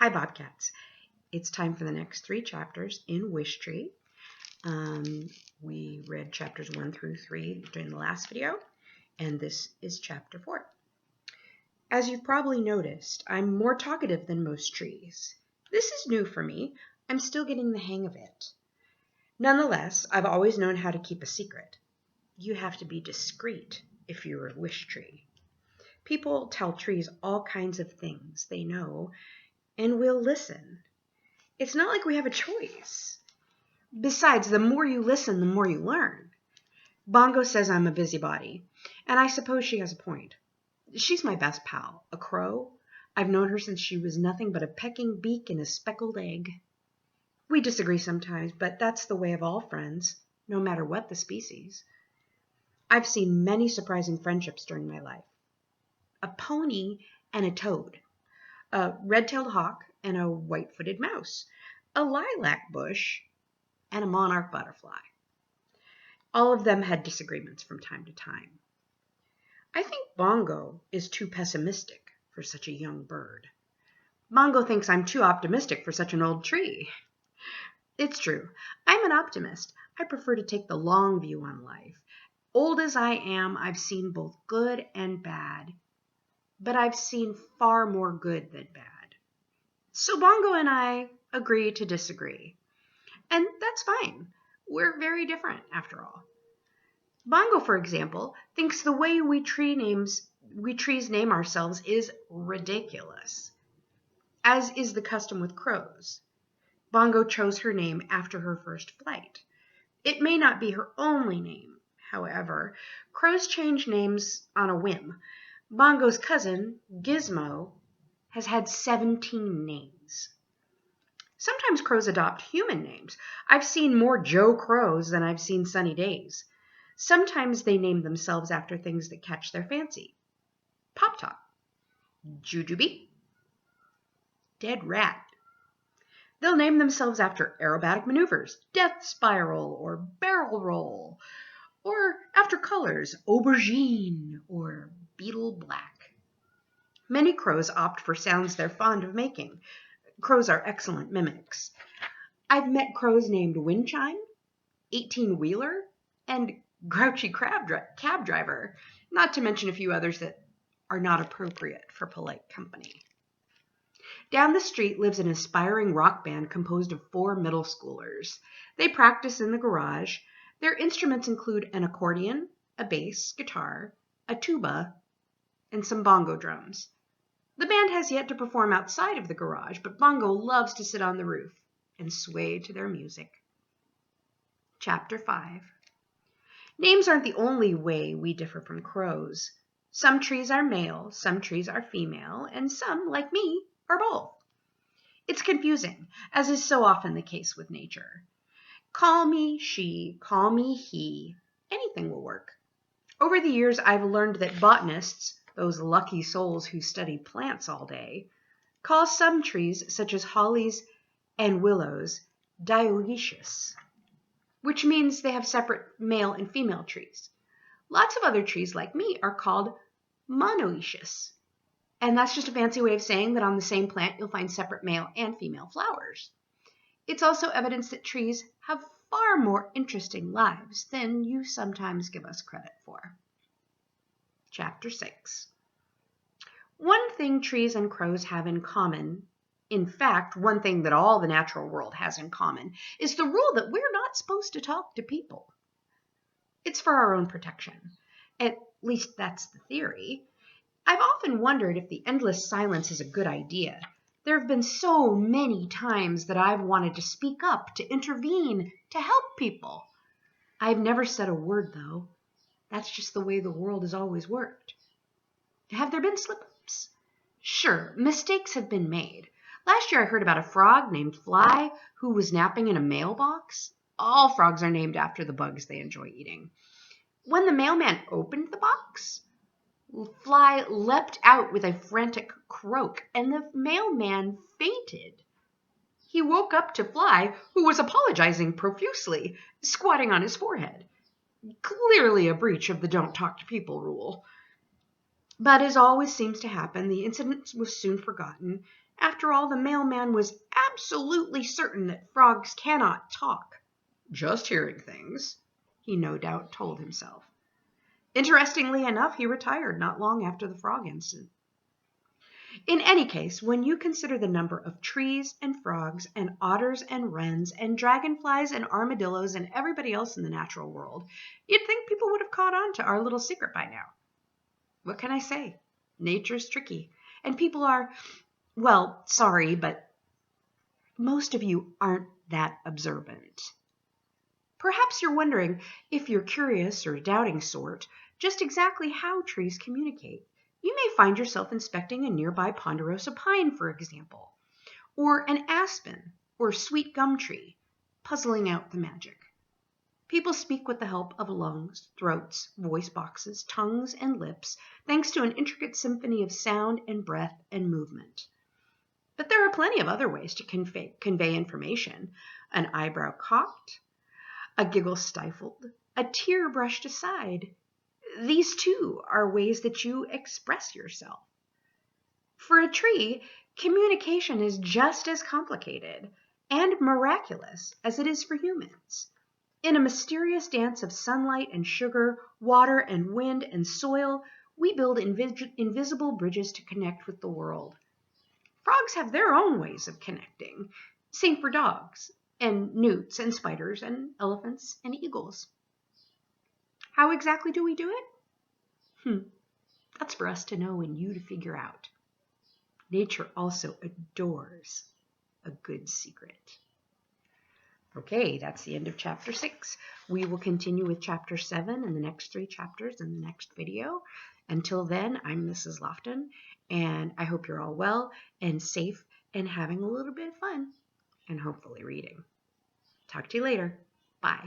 Hi, Bobcats. It's time for the next 3 chapters in Wishtree. We read chapters 1 through 3 during the last video, and this is chapter 4. As you've probably noticed, I'm more talkative than most trees. This is new for me. I'm still getting the hang of it. Nonetheless, I've always known how to keep a secret. You have to be discreet if you're a wish tree. People tell trees all kinds of things they know, and we'll listen. It's not like we have a choice. Besides, the more you listen, the more you learn. Bongo says I'm a busybody, and I suppose she has a point. She's my best pal, a crow. I've known her since she was nothing but a pecking beak and a speckled egg. We disagree sometimes, but that's the way of all friends, no matter what the species. I've seen many surprising friendships during my life. A pony and a toad, a red-tailed hawk and a white-footed mouse, a lilac bush, and a monarch butterfly. All of them had disagreements from time to time. I think Bongo is too pessimistic for such a young bird. Bongo thinks I'm too optimistic for such an old tree. It's true. I'm an optimist. I prefer to take the long view on life. Old as I am, I've seen both good and bad. But I've seen far more good than bad. So Bongo and I agree to disagree. And that's fine. We're very different, after all. Bongo, for example, thinks the way we trees name ourselves is ridiculous, as is the custom with crows. Bongo chose her name after her first flight. It may not be her only name, however. Crows change names on a whim. Bongo's cousin, Gizmo, has had 17 names. Sometimes crows adopt human names. I've seen more Joe Crows than I've seen sunny days. Sometimes they name themselves after things that catch their fancy. Pop-Top, Jujubee, Dead Rat. They'll name themselves after aerobatic maneuvers, death spiral, or barrel roll, or after colors, aubergine, or beetle black. Many crows opt for sounds they're fond of making. Crows are excellent mimics. I've met crows named Windchime, 18-wheeler, and Grouchy cab driver, not to mention a few others that are not appropriate for polite company. Down the street lives an aspiring rock band composed of 4 middle schoolers. They practice in the garage. Their instruments include an accordion, a bass guitar, a tuba, and some bongo drums. The band has yet to perform outside of the garage, but Bongo loves to sit on the roof and sway to their music. Chapter 5. Names aren't the only way we differ from crows. Some trees are male, some trees are female, and some, like me, are both. It's confusing, as is so often the case with nature. Call me she, call me he. Anything will work. Over the years, I've learned that botanists, those lucky souls who study plants all day, call some trees, such as hollies and willows, dioecious, which means they have separate male and female trees. Lots of other trees, like me, are called monoecious, and that's just a fancy way of saying that on the same plant you'll find separate male and female flowers. It's also evidence that trees have far more interesting lives than you sometimes give us credit for. Chapter 6. One thing trees and crows have in common, in fact, one thing that all the natural world has in common, is the rule that we're not supposed to talk to people. It's for our own protection. At least that's the theory. I've often wondered if the endless silence is a good idea. There have been so many times that I've wanted to speak up, to intervene, to help people. I've never said a word, though. That's just the way the world has always worked. Have there been slip-ups? Sure, mistakes have been made. Last year I heard about a frog named Fly who was napping in a mailbox. All frogs are named after the bugs they enjoy eating. When the mailman opened the box, Fly leapt out with a frantic croak, and the mailman fainted. He woke up to Fly, who was apologizing profusely, squatting on his forehead. Clearly a breach of the don't talk to people rule. But as always seems to happen, the incident was soon forgotten, After all, the mailman was absolutely certain that frogs cannot talk. Just hearing things, he no doubt told himself. Interestingly enough, he retired not long after the frog incident. In any case, when you consider the number of trees and frogs and otters and wrens and dragonflies and armadillos and everybody else in the natural world, you'd think people would have caught on to our little secret by now. What can I say? Nature's tricky. And people are, well, sorry, but most of you aren't that observant. Perhaps you're wondering, if you're curious or doubting sort, just exactly how trees communicate. You may find yourself inspecting a nearby ponderosa pine, for example, or an aspen or sweet gum tree, puzzling out the magic. People speak with the help of lungs, throats, voice boxes, tongues, and lips, thanks to an intricate symphony of sound and breath and movement. But there are plenty of other ways to convey information. An eyebrow cocked, a giggle stifled, a tear brushed aside. These too are ways that you express yourself. For a tree, communication is just as complicated and miraculous as it is for humans. In a mysterious dance of sunlight and sugar, water and wind and soil, we build invisible bridges to connect with the world. Frogs have their own ways of connecting. Same for dogs, and newts and spiders and elephants and eagles. How exactly do we do it? That's for us to know and you to figure out. Nature also adores a good secret. Okay, that's the end of chapter 6. We will continue with chapter 7 and the next 3 chapters in the next video. Until then, I'm Mrs. Lofton, and I hope you're all well and safe and having a little bit of fun and hopefully reading. Talk to you later. Bye.